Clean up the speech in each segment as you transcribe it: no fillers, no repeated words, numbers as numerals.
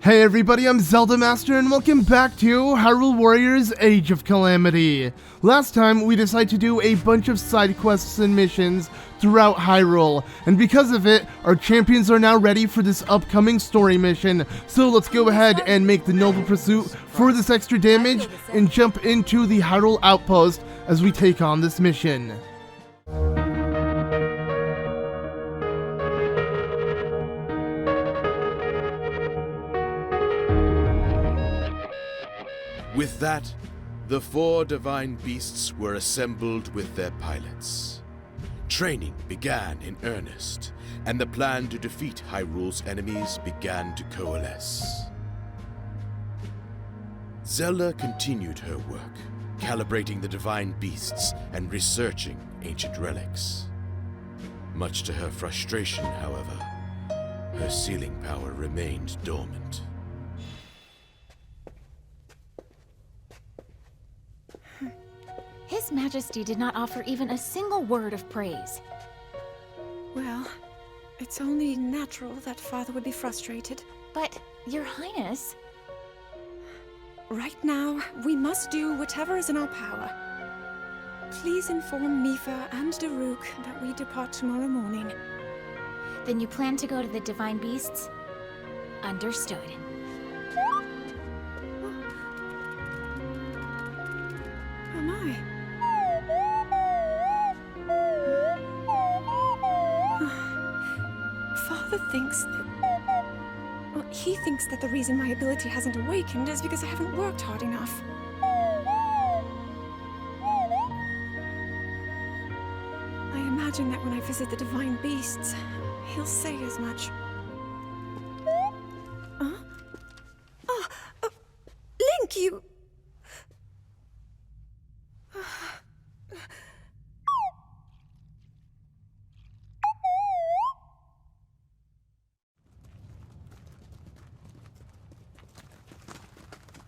Hey everybody, I'm Zelda Master and welcome back to Hyrule Warriors Age of Calamity. Last time we decided to do a bunch of side quests and missions throughout Hyrule, and because of it, our champions are now ready for this upcoming story mission. So let's go ahead and make the noble pursuit for this extra damage and jump into the Hyrule Outpost as we take on this mission. With that, the 4 divine beasts were assembled with their pilots. Training began in earnest, and the plan to defeat Hyrule's enemies began to coalesce. Zelda continued her work, calibrating the divine beasts and researching ancient relics. Much to her frustration, however, her sealing power remained dormant. His Majesty did not offer even a single word of praise. Well, it's only natural that Father would be frustrated. But, Your Highness... Right now, we must do whatever is in our power. Please inform Mipha and Daruk that we depart tomorrow morning. Then you plan to go to the Divine Beasts? Understood. Oh my. Father thinks that... Well, he thinks that the reason my ability hasn't awakened is because I haven't worked hard enough. I imagine that when I visit the Divine Beasts, he'll say as much. Huh? Link, you...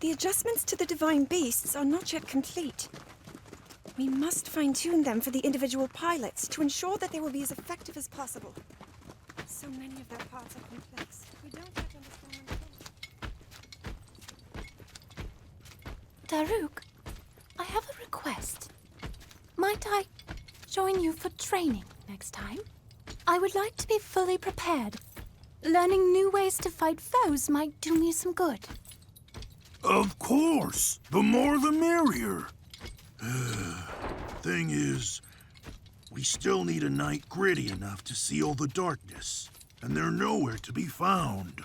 The adjustments to the Divine Beasts are not yet complete. We must fine-tune them for the individual pilots to ensure that they will be as effective as possible. So many of their parts are complex. We don't yet understand them fully. Daruk, I have a request. Might I join you for training next time? I would like to be fully prepared. Learning new ways to fight foes might do me some good. Of course! The more the merrier! Thing is, we still need a night gritty enough to seal the darkness, and they're nowhere to be found.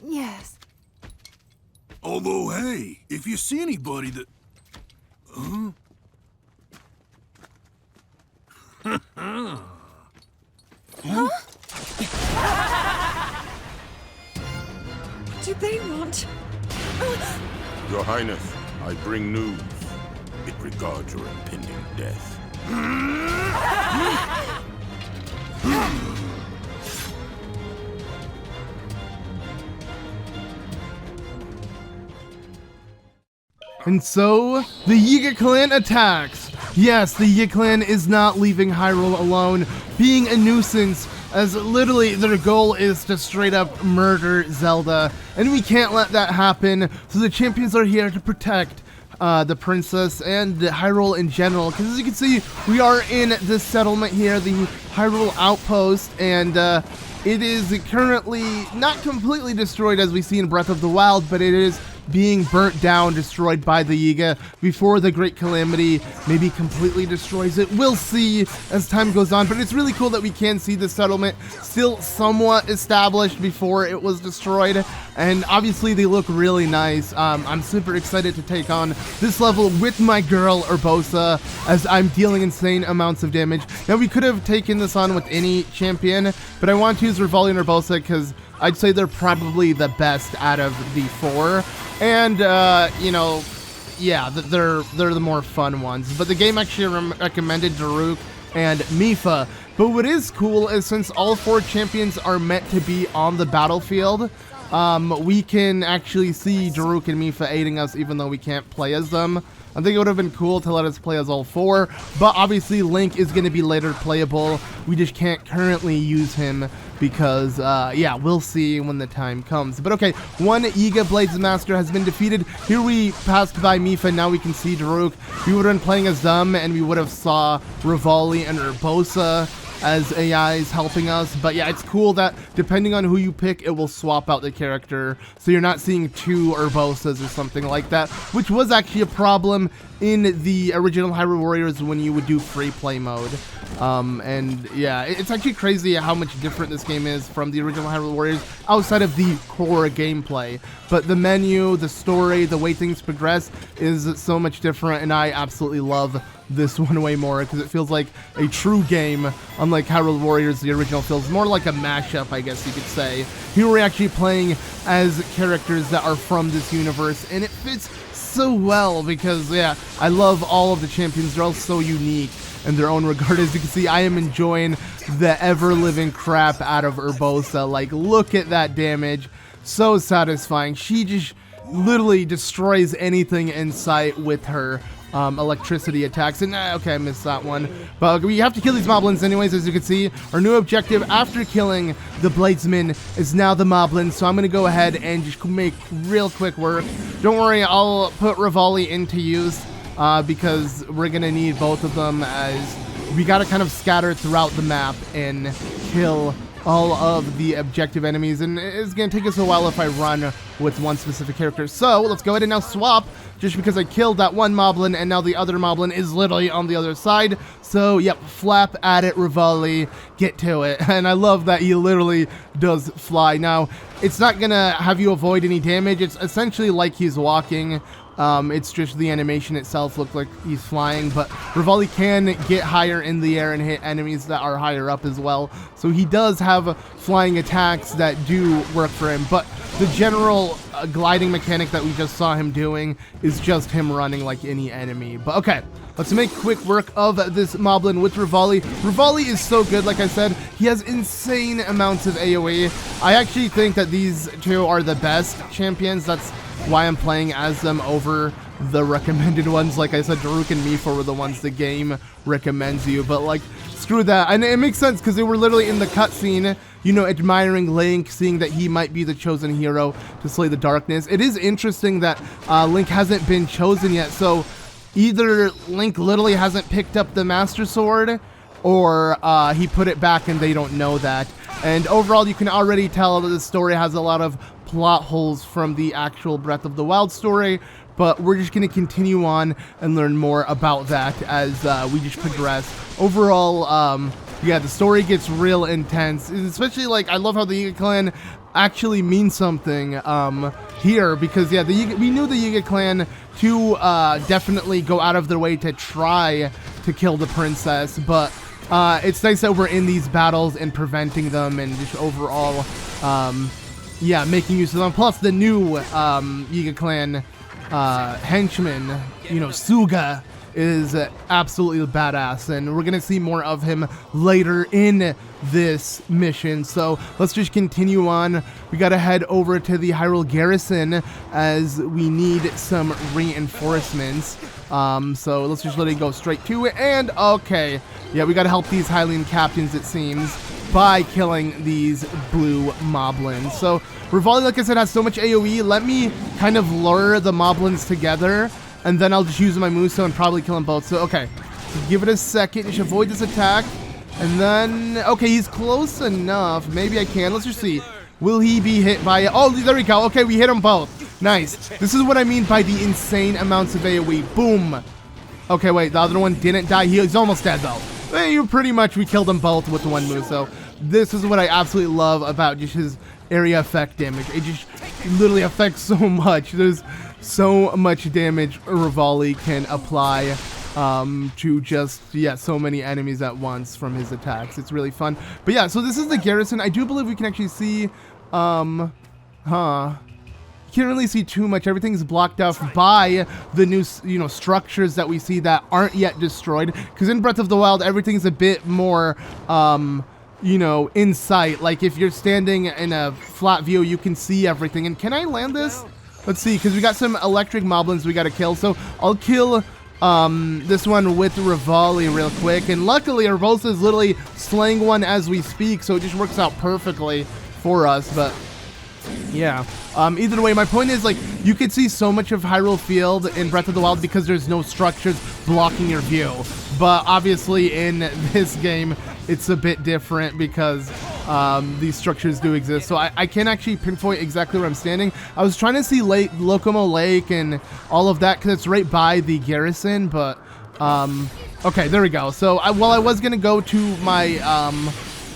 Yes. Although, hey, if you see anybody that... Huh? Huh? Do they want... Your Highness, I bring news. It regards your impending death. And so, the Yiga Clan attacks! Yes, the Yiga Clan is not leaving Hyrule alone, being a nuisance, as literally their goal is to straight up murder Zelda, and we can't let that happen, so the champions are here to protect the princess and Hyrule in general, because as you can see, we are in this settlement here, the Hyrule Outpost, and it is currently not completely destroyed as we see in Breath of the Wild, but it is being burnt down, destroyed by the Yiga before the Great Calamity maybe completely destroys it. We'll see as time goes on, but it's really cool that we can see the settlement still somewhat established before it was destroyed, and obviously they look really nice. I'm super excited to take on this level with my girl Urbosa as I'm dealing insane amounts of damage. Now we could have taken this on with any champion, but I want to use Revali and Urbosa because I'd say they're probably the best out of the 4. And, you know, yeah, they're the more fun ones. But the game actually recommended Daruk and Mipha. But what is cool is since all 4 champions are meant to be on the battlefield, we can actually see Daruk and Mipha aiding us even though we can't play as them. I think it would have been cool to let us play as all 4, but obviously Link is going to be later playable. We just can't currently use him because, yeah, we'll see when the time comes. But okay, one Yiga Blades Master has been defeated. Here we passed by Mipha, now we can see Daruk. We would have been playing as them, and we would have saw Revali and Urbosa as AIs helping us. But yeah, it's cool that depending on who you pick, it will swap out the character, so you're not seeing 2 Urbosas or something like that, which was actually a problem in the original Hyrule Warriors when you would do free play mode. And yeah, it's actually crazy how much different this game is from the original Hyrule Warriors outside of the core gameplay. But the menu, the story, the way things progress is so much different, and I absolutely love this one way more because it feels like a true game, unlike Hyrule Warriors. The original feels more like a mashup, I guess you could say. Here we're actually playing as characters that are from this universe, and it fits so well because, yeah, I love all of the champions. They're all so unique in their own regard. As you can see, I am enjoying the ever-living crap out of Urbosa. Like, look at that damage. So satisfying. She just literally destroys anything in sight with her electricity attacks. And okay, I missed that one, but we have to kill these Moblins anyways. As you can see, our new objective after killing the Bladesmen is now the Moblins, so I'm gonna go ahead and just make real quick work. Don't worry, I'll put Revali into use because we're gonna need both of them, as we gotta kind of scatter throughout the map and kill all of the objective enemies, and it's gonna take us a while if I run with one specific character. So let's go ahead and now swap, just because I killed that one Moblin and now the other Moblin is literally on the other side. So yep, flap at it, Revali, get to it. And I love that he literally does fly. Now it's not gonna have you avoid any damage, it's essentially like he's walking. It's just the animation itself looks like he's flying, but Revali can get higher in the air and hit enemies that are higher up as well. So he does have flying attacks that do work for him, but the general gliding mechanic that we just saw him doing is just him running like any enemy. But okay, let's make quick work of this Moblin with Revali. Revali is so good, like I said. He has insane amounts of AoE. I actually think that these two are the best champions. That's why I'm playing as them over the recommended ones. Like I said, Daruk and Mipha were the ones the game recommends you, but like, screw that. And it makes sense because they were literally in the cutscene, you know, admiring Link, seeing that he might be the chosen hero to slay the darkness. It is interesting that Link hasn't been chosen yet, so either Link literally hasn't picked up the Master Sword, or he put it back and they don't know that. And overall, you can already tell that the story has a lot of plot holes from the actual Breath of the Wild story, but we're just going to continue on and learn more about that as we just progress. Overall, yeah, the story gets real intense, especially like I love how the Yiga Clan actually means something here, because yeah, we knew the Yiga Clan to definitely go out of their way to try to kill the princess, but it's nice that we're in these battles and preventing them, and just overall yeah, making use of them. Plus the new Yiga Clan henchman, you know, Suga, is absolutely badass, and we're gonna see more of him later in this mission. So let's just continue on. We gotta head over to the Hyrule Garrison as we need some reinforcements. So let's just let it go straight to it. And okay, yeah, we gotta help these Hylian captains, it seems, by killing these blue Moblins. So Revali, like I said, has so much AoE. Let me kind of lure the Moblins together, and then I'll just use my Muso and probably kill them both. So okay, so give it a second. Just avoid this attack, and then okay, he's close enough. Maybe I can. Let's just see. Will he be hit by it? Oh, there we go. Okay, we hit them both. Nice. This is what I mean by the insane amounts of AoE. Boom. Okay, wait, the other one didn't die. He's almost dead though. Pretty much we killed them both with one move. So this is what I absolutely love about just his area effect damage. It just literally affects so much. There's so much damage Revali can apply to just, yeah, so many enemies at once from his attacks. It's really fun. But yeah, so this is the garrison. I do believe we can actually see, can't really see too much. Everything's blocked off by the new, you know, structures that we see that aren't yet destroyed. Because in Breath of the Wild, everything's a bit more, you know, in sight. Like if you're standing in a flat view, you can see everything. And can I land this? Let's see, because we got some electric moblins we got to kill. So I'll kill this one with Revali real quick. And luckily, Urbosa is literally slaying one as we speak, so it just works out perfectly for us. But yeah, either way, my point is, like, you can see so much of Hyrule Field in Breath of the Wild because there's no structures blocking your view. But obviously in this game, it's a bit different because these structures do exist. So I can't actually pinpoint exactly where I'm standing. I was trying to see Locomo Lake and all of that because it's right by the garrison, but okay, there we go. So while I was going to go to my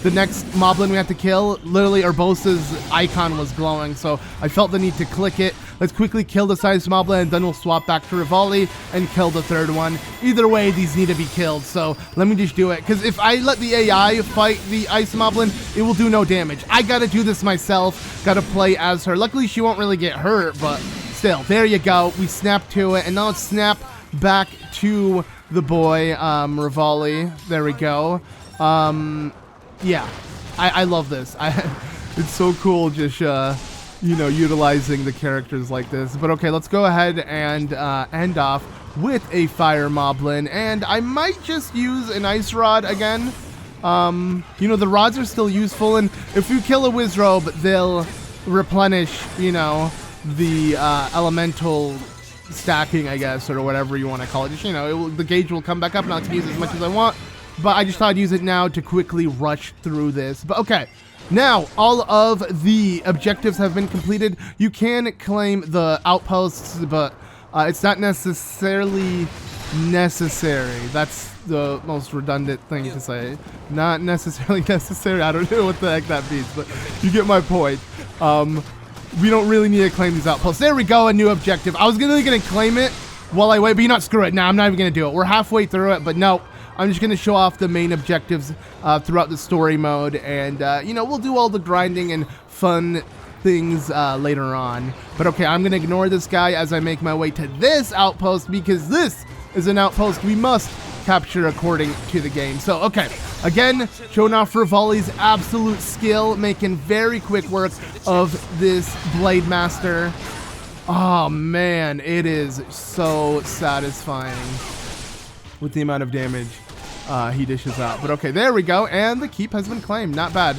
the next moblin we have to kill, literally Urbosa's icon was glowing, so I felt the need to click it. Let's quickly kill the ice moblin, and then we'll swap back to Revali and kill the third one. Either way, these need to be killed, so let me just do it. Because if I let the AI fight the ice moblin, it will do no damage. I gotta do this myself, gotta play as her. Luckily, she won't really get hurt, but still, there you go. We snap to it, and now let's snap back to the boy, Revali. There we go. Yeah, I love this. It's so cool just, you know, utilizing the characters like this. But okay, let's go ahead and end off with a fire moblin. And I might just use an ice rod again. You know, the rods are still useful. And if you kill a Wizrobe, they'll replenish, you know, the elemental stacking, I guess, or whatever you want to call it. Just, you know, the gauge will come back up and I can use as much as I want. But I just thought I'd use it now to quickly rush through this. But okay, now all of the objectives have been completed. You can claim the outposts, but it's not necessarily necessary. That's the most redundant thing to say. Not necessarily necessary. I don't know what the heck that means, but you get my point. We don't really need to claim these outposts. There we go, a new objective. I was really gonna claim it while I wait, but you know what, screw it. Nah, I'm not even gonna do it. We're halfway through it, but no. I'm just going to show off the main objectives throughout the story mode, and, you know, we'll do all the grinding and fun things later on. But okay, I'm going to ignore this guy as I make my way to this outpost, because this is an outpost we must capture according to the game. So, okay, again, showing off Revali's absolute skill, making very quick work of this Blade Master. Oh, man, it is so satisfying with the amount of damage he dishes out. But okay, there we go, and the keep has been claimed. Not bad.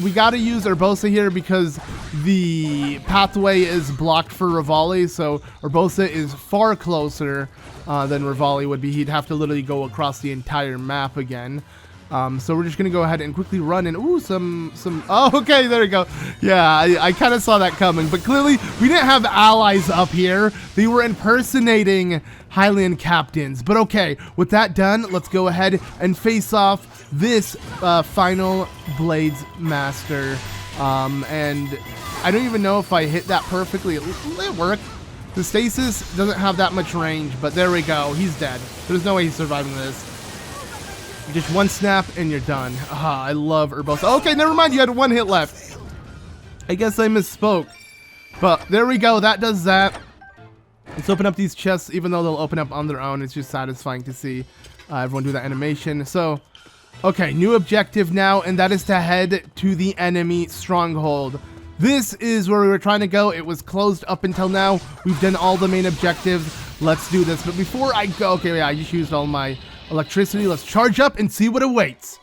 We gotta use Urbosa here because the pathway is blocked for Revali, so Urbosa is far closer than Revali would be. He'd have to literally go across the entire map again. So we're just gonna go ahead and quickly run and oh, okay, there we go. Yeah, I kind of saw that coming, but clearly we didn't have allies up here. They were impersonating Hylian captains. But okay, with that done, let's go ahead and face off this final Blades Master. And I don't even know if I hit that perfectly. It worked. The stasis doesn't have that much range, but there we go. He's dead. There's no way he's surviving this. Just one snap and you're done. Ah, I love Urbosa. Okay, never mind. You had one hit left. I guess I misspoke. But there we go. That does that. Let's open up these chests, even though they'll open up on their own. It's just satisfying to see everyone do that animation. So, okay, new objective now, and that is to head to the enemy stronghold. This is where we were trying to go. It was closed up until now. We've done all the main objectives. Let's do this. But before I go, okay, yeah, I just used all my electricity. Let's charge up and see what awaits.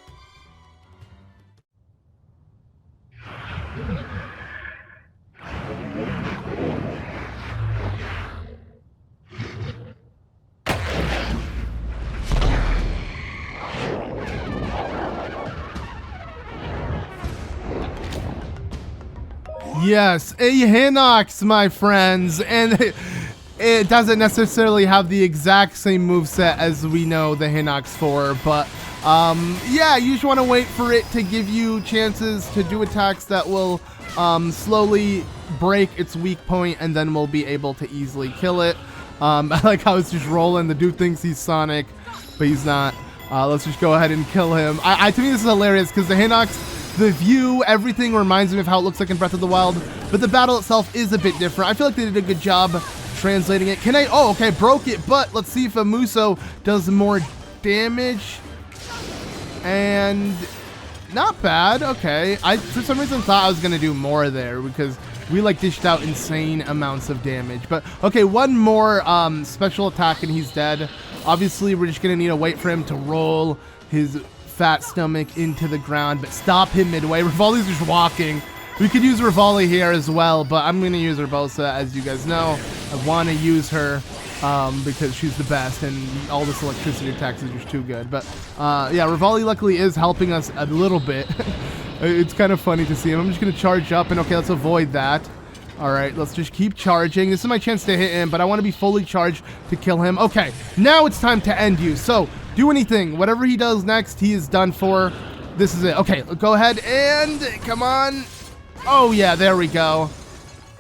Yes, a Hinox, my friends, and it doesn't necessarily have the exact same moveset as we know the Hinox for, but yeah, you just want to wait for it to give you chances to do attacks that will slowly break its weak point, and then we'll be able to easily kill it. I like how it's just rolling. The dude thinks he's Sonic, but he's not. Let's just go ahead and kill him. To me, this is hilarious because the Hinox, the view, everything reminds me of how it looks like in Breath of the Wild, but the battle itself is a bit different. I feel like they did a good job translating it. Can I? Oh, okay, broke it, but let's see if a Muso does more damage. And not bad. Okay. I for some reason thought I was going to do more there because we like dished out insane amounts of damage. But okay, one more special attack and he's dead. Obviously, we're just going to need to wait for him to roll his fat stomach into the ground, but stop him midway. Revali's just walking. We could use Revali here as well, but I'm going to use Urbosa, as you guys know. I want to use her because she's the best, and all this electricity attacks is just too good. But yeah, Revali luckily is helping us a little bit. It's kind of funny to see him. I'm just going to charge up, and okay, let's avoid that. All right, let's just keep charging. This is my chance to hit him, but I want to be fully charged to kill him. Okay, now it's time to end you. So do anything. Whatever he does next, he is done for. This is it. Okay, go ahead and come on. Oh, yeah, there we go.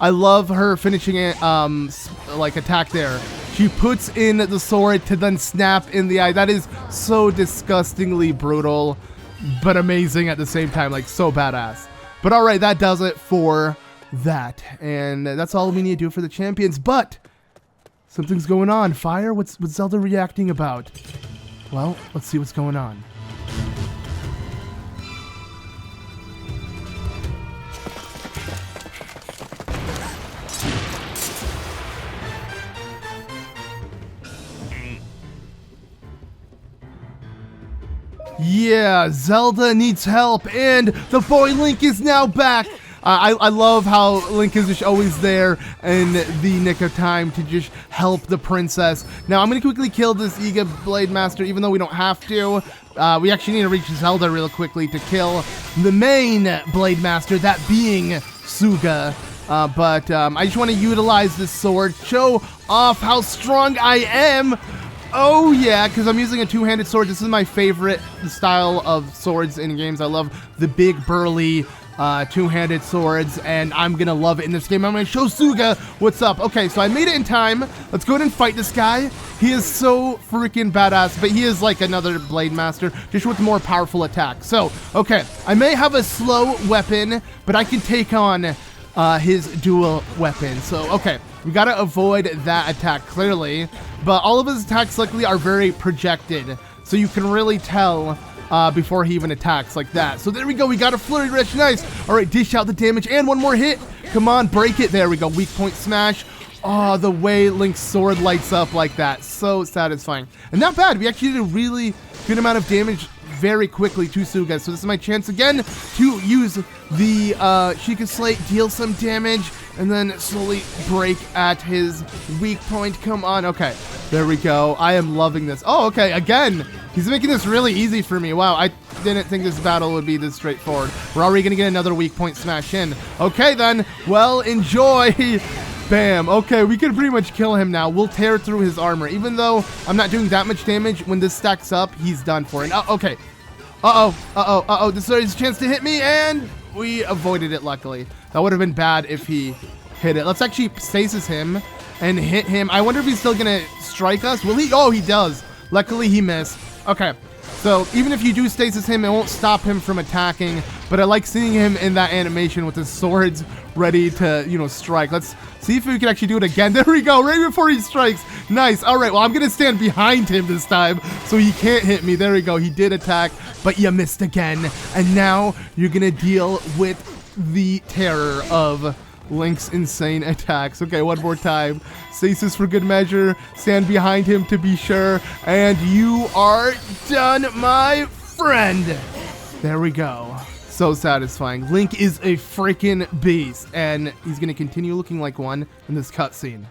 I love her finishing it, like, attack there. She puts in the sword to then snap in the eye. That is so disgustingly brutal, but amazing at the same time. Like, so badass. But all right, that does it for that. And that's all we need to do for the champions. But something's going on. Fire? What's Zelda reacting about? Well, let's see what's going on. Yeah, Zelda needs help, and the boy Link is now back. I love how Link is just always there in the nick of time to just help the princess. Now, I'm going to quickly kill this Yiga Blade Master, even though we don't have to. We actually need to reach Zelda real quickly to kill the main Blade Master, that being Suga. But I just want to utilize this sword, show off how strong I am. Oh yeah, because I'm using a two-handed sword. This is my favorite style of swords in games. I love the big, burly, two-handed swords, and I'm gonna love it in this game. I'm gonna show Suga what's up. Okay, so I made it in time. Let's go ahead and fight this guy. He is so freaking badass, but he is like another Blade Master, just with more powerful attacks. So, okay, I may have a slow weapon, but I can take on his dual weapon. So, okay, we gotta avoid that attack, clearly. But all of his attacks, luckily, are very projected. So you can really tell before he even attacks like that. So there we go. We got a Flurry Rush. Nice. All right, dish out the damage. And one more hit. Come on, break it. There we go. Weak point smash. Oh, the way Link's sword lights up like that. So satisfying. And not bad. We actually did a really good amount of damage very quickly to Suga. So this is my chance again to use the Sheikah Slate, deal some damage, and then slowly break at his weak point. Come on. Okay, there we go. I am loving this. Oh, okay, again. He's making this really easy for me. Wow, I didn't think this battle would be this straightforward. We're already going to get another weak point smash in. Okay, then. Well, enjoy. Bam. Okay, we can pretty much kill him now. We'll tear through his armor. Even though I'm not doing that much damage, when this stacks up, he's done for it. Okay. Uh-oh. This is his chance to hit me, and we avoided it, luckily. That would have been bad if he hit it. Let's actually stasis him and hit him. I wonder if he's still going to strike us. Will he? Oh, he does. Luckily, he missed. Okay. So even if you do stasis him, it won't stop him from attacking. But I like seeing him in that animation with his swords ready to, you know, strike. Let's see if we can actually do it again. There we go, right before he strikes. Nice. All right, well, I'm going to stand behind him this time so he can't hit me. There we go. He did attack, but you missed again. And now you're going to deal with the terror of Link's insane attacks. Okay, one more time. Stasis for good measure. Stand behind him to be sure. And you are done, my friend. There we go. So satisfying. Link is a freaking beast, and he's going to continue looking like one in this cutscene.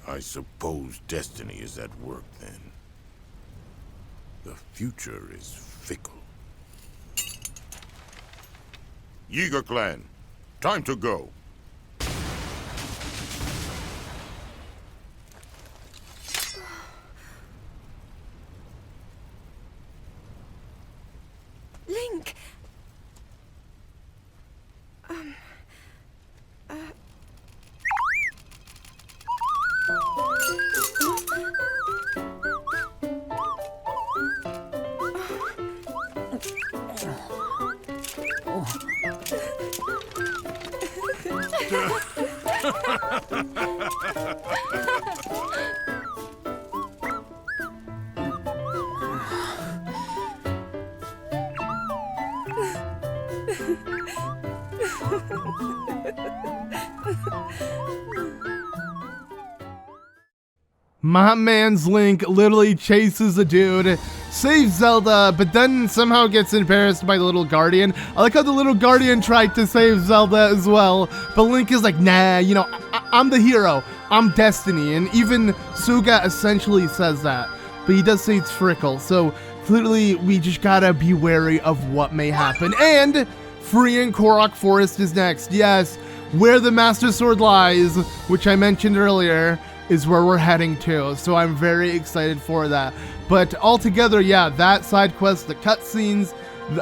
I suppose destiny is at work then. The future is fickle. Yiga Clan, time to go. Link! My man's Link literally chases a dude, saves Zelda, but then somehow gets embarrassed by the little guardian. I like how the little guardian tried to save Zelda as well, but Link is like, nah, you know, I'm the hero. I'm Destiny. And even Suga essentially says that, but he does say it's Frickle. So clearly we just gotta be wary of what may happen. And freeing Korok Forest is next. Yes, where the Master Sword lies, which I mentioned earlier, is where we're heading to, so I'm very excited for that. But altogether, yeah, that side quest, the cutscenes,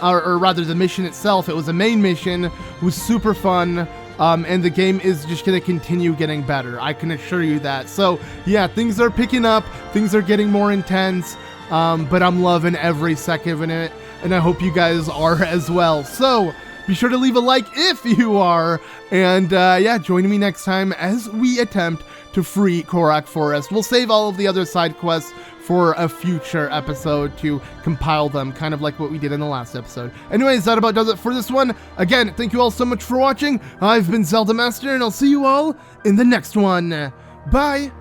or rather the mission itself, it was a main mission, was super fun, and the game is just gonna continue getting better, I can assure you that. So yeah, things are picking up, things are getting more intense, but I'm loving every second of it, and I hope you guys are as well. So be sure to leave a like if you are, and yeah, join me next time as we attempt to free Korok Forest. We'll save all of the other side quests for a future episode to compile them, kind of like what we did in the last episode. Anyways, that about does it for this one. Again, thank you all so much for watching. I've been Zelda Master, and I'll see you all in the next one. Bye!